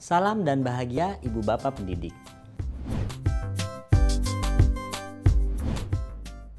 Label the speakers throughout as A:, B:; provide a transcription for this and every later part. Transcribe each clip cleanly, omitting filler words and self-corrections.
A: Salam dan bahagia Ibu Bapak pendidik.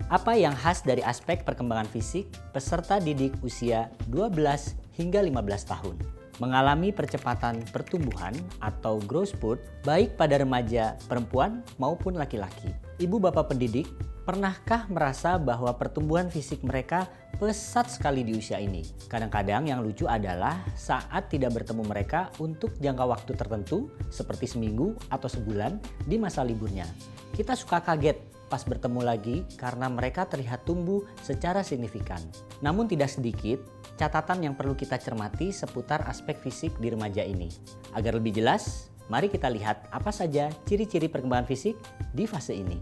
A: Apa yang khas dari aspek perkembangan fisik peserta didik usia 12 hingga 15 tahun? Mengalami percepatan pertumbuhan atau growth spurt baik pada remaja perempuan maupun laki-laki. Ibu Bapak pendidik, pernahkah merasa bahwa pertumbuhan fisik mereka pesat sekali di usia ini? Kadang-kadang yang lucu adalah saat tidak bertemu mereka untuk jangka waktu tertentu seperti seminggu atau sebulan di masa liburnya. Kita suka kaget pas bertemu lagi karena mereka terlihat tumbuh secara signifikan. Namun tidak sedikit catatan yang perlu kita cermati seputar aspek fisik di remaja ini. Agar lebih jelas, mari kita lihat apa saja ciri-ciri perkembangan fisik di fase ini.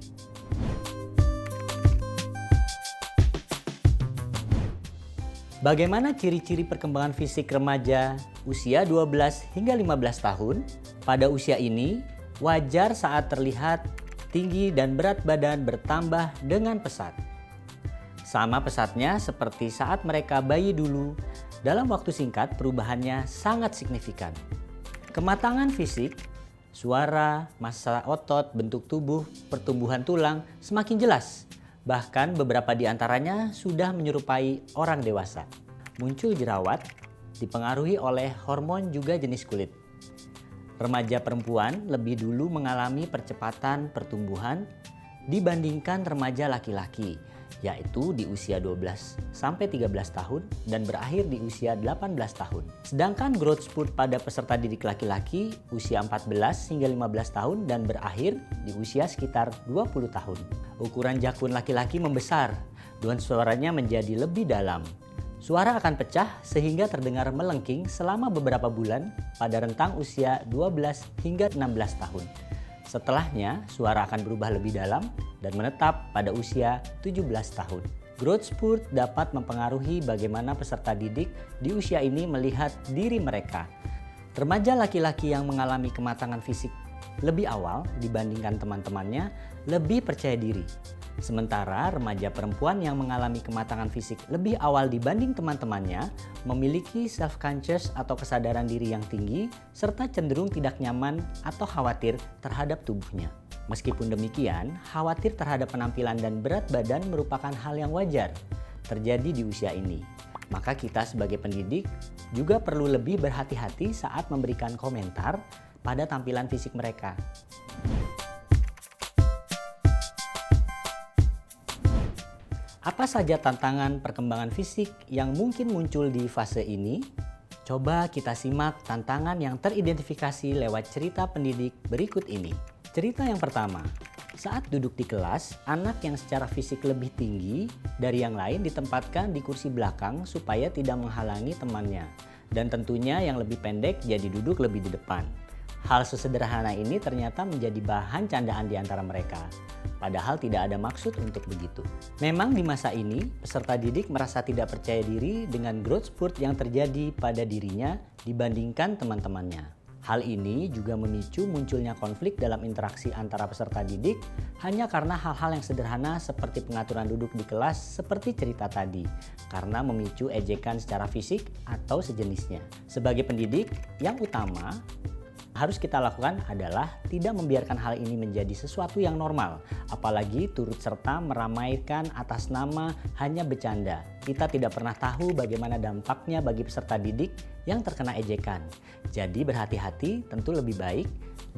A: Bagaimana ciri-ciri perkembangan fisik remaja usia 12 hingga 15 tahun? Pada usia ini, wajar saat terlihat tinggi dan berat badan bertambah dengan pesat. Sama pesatnya seperti saat mereka bayi dulu, dalam waktu singkat perubahannya sangat signifikan. Kematangan fisik, suara, massa otot, bentuk tubuh, pertumbuhan tulang semakin jelas. Bahkan beberapa di antaranya sudah menyerupai orang dewasa. Muncul jerawat, dipengaruhi oleh hormon juga jenis kulit. Remaja perempuan lebih dulu mengalami percepatan pertumbuhan dibandingkan remaja laki-laki, yaitu di usia 12 sampai 13 tahun dan berakhir di usia 18 tahun. Sedangkan growth spurt pada peserta didik laki-laki usia 14 hingga 15 tahun dan berakhir di usia sekitar 20 tahun. Ukuran jakun laki-laki membesar dan suaranya menjadi lebih dalam. Suara akan pecah sehingga terdengar melengking selama beberapa bulan pada rentang usia 12 hingga 16 tahun. Setelahnya, suara akan berubah lebih dalam dan menetap pada usia 17 tahun. Growth spurt dapat mempengaruhi bagaimana peserta didik di usia ini melihat diri mereka. Remaja laki-laki yang mengalami kematangan fisik lebih awal dibandingkan teman-temannya lebih percaya diri. Sementara remaja perempuan yang mengalami kematangan fisik lebih awal dibanding teman-temannya memiliki self-conscious atau kesadaran diri yang tinggi serta cenderung tidak nyaman atau khawatir terhadap tubuhnya. Meskipun demikian, khawatir terhadap penampilan dan berat badan merupakan hal yang wajar terjadi di usia ini. Maka kita sebagai pendidik juga perlu lebih berhati-hati saat memberikan komentar pada tampilan fisik mereka. Apa saja tantangan perkembangan fisik yang mungkin muncul di fase ini? Coba kita simak tantangan yang teridentifikasi lewat cerita pendidik berikut ini. Cerita yang pertama, saat duduk di kelas, anak yang secara fisik lebih tinggi dari yang lain ditempatkan di kursi belakang supaya tidak menghalangi temannya. Dan tentunya yang lebih pendek jadi duduk lebih di depan. Hal sesederhana ini ternyata menjadi bahan candaan di antara mereka. Padahal tidak ada maksud untuk begitu. Memang di masa ini, peserta didik merasa tidak percaya diri dengan growth spurt yang terjadi pada dirinya dibandingkan teman-temannya. Hal ini juga memicu munculnya konflik dalam interaksi antara peserta didik hanya karena hal-hal yang sederhana seperti pengaturan duduk di kelas seperti cerita tadi, karena memicu ejekan secara fisik atau sejenisnya. Sebagai pendidik, yang utama harus kita lakukan adalah tidak membiarkan hal ini menjadi sesuatu yang normal, apalagi turut serta meramaikan atas nama hanya bercanda. Kita tidak pernah tahu bagaimana dampaknya bagi peserta didik yang terkena ejekan. Jadi berhati-hati tentu lebih baik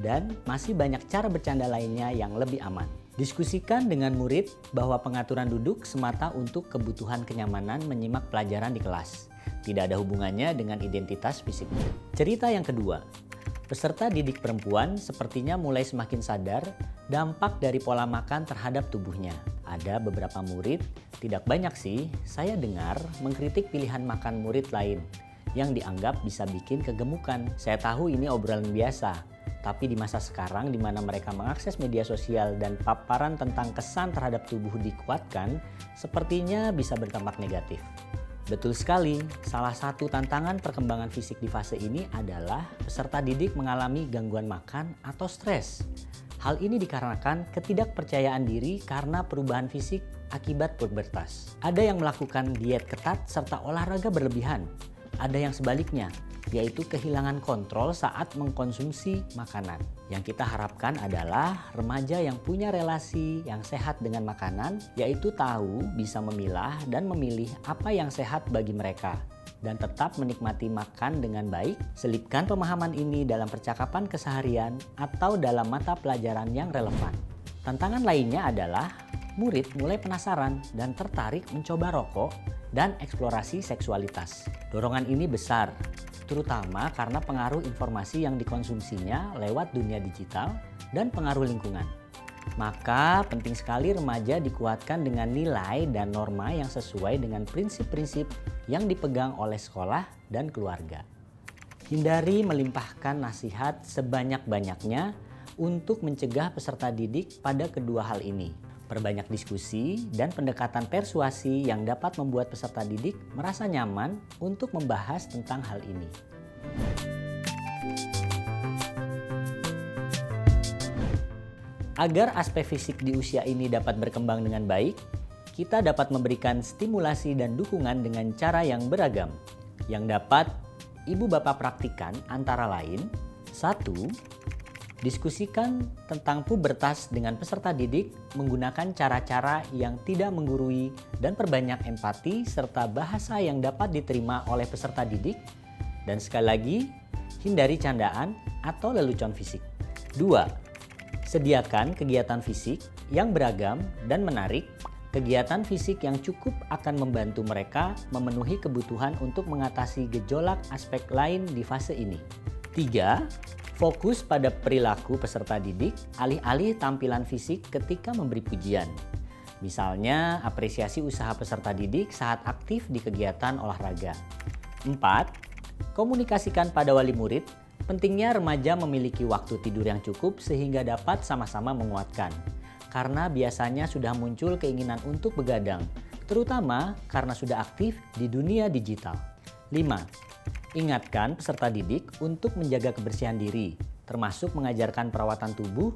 A: dan masih banyak cara bercanda lainnya yang lebih aman. Diskusikan dengan murid bahwa pengaturan duduk semata untuk kebutuhan kenyamanan menyimak pelajaran di kelas. Tidak ada hubungannya dengan identitas fisik. Cerita yang kedua. Peserta didik perempuan sepertinya mulai semakin sadar dampak dari pola makan terhadap tubuhnya. Ada beberapa murid, tidak banyak sih, saya dengar mengkritik pilihan makan murid lain yang dianggap bisa bikin kegemukan. Saya tahu ini obrolan biasa, tapi di masa sekarang di mana mereka mengakses media sosial dan paparan tentang kesan terhadap tubuh dikuatkan, sepertinya bisa berdampak negatif. Betul sekali, salah satu tantangan perkembangan fisik di fase ini adalah peserta didik mengalami gangguan makan atau stres. Hal ini dikarenakan ketidakpercayaan diri karena perubahan fisik akibat pubertas. Ada yang melakukan diet ketat serta olahraga berlebihan. ada yang sebaliknya, yaitu kehilangan kontrol saat mengkonsumsi makanan. Yang kita harapkan adalah remaja yang punya relasi yang sehat dengan makanan, yaitu tahu bisa memilah dan memilih apa yang sehat bagi mereka, dan tetap menikmati makan dengan baik. Selipkan pemahaman ini dalam percakapan keseharian atau dalam mata pelajaran yang relevan. Tantangan lainnya adalah murid mulai penasaran dan tertarik mencoba rokok dan eksplorasi seksualitas. Dorongan ini besar, terutama karena pengaruh informasi yang dikonsumsinya lewat dunia digital dan pengaruh lingkungan. Maka penting sekali remaja dikuatkan dengan nilai dan norma yang sesuai dengan prinsip-prinsip yang dipegang oleh sekolah dan keluarga. Hindari melimpahkan nasihat sebanyak-banyaknya untuk mencegah peserta didik pada kedua hal ini. Perbanyak diskusi dan pendekatan persuasi yang dapat membuat peserta didik merasa nyaman untuk membahas tentang hal ini. Agar aspek fisik di usia ini dapat berkembang dengan baik, kita dapat memberikan stimulasi dan dukungan dengan cara yang beragam. Yang dapat ibu bapak praktikkan antara lain: 1. Diskusikan tentang pubertas dengan peserta didik menggunakan cara-cara yang tidak menggurui dan perbanyak empati serta bahasa yang dapat diterima oleh peserta didik. Dan sekali lagi, hindari candaan atau lelucon fisik. 2. Sediakan kegiatan fisik yang beragam dan menarik. Kegiatan fisik yang cukup akan membantu mereka memenuhi kebutuhan untuk mengatasi gejolak aspek lain di fase ini. 3. Fokus pada perilaku peserta didik alih-alih tampilan fisik ketika memberi pujian. Misalnya, apresiasi usaha peserta didik saat aktif di kegiatan olahraga. 4. Komunikasikan pada wali murid, pentingnya remaja memiliki waktu tidur yang cukup sehingga dapat sama-sama menguatkan. Karena biasanya sudah muncul keinginan untuk begadang, terutama karena sudah aktif di dunia digital. 5. Ingatkan peserta didik untuk menjaga kebersihan diri, termasuk mengajarkan perawatan tubuh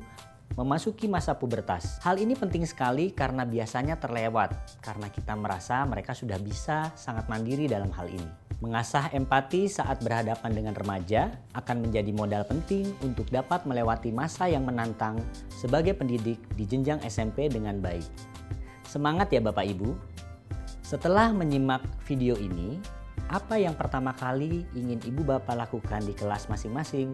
A: memasuki masa pubertas. Hal ini penting sekali karena biasanya terlewat, karena kita merasa mereka sudah bisa sangat mandiri dalam hal ini. Mengasah empati saat berhadapan dengan remaja akan menjadi modal penting untuk dapat melewati masa yang menantang sebagai pendidik di jenjang SMP dengan baik. Semangat ya Bapak Ibu! Setelah menyimak video ini, apa yang pertama kali ingin Ibu Bapak lakukan di kelas masing-masing?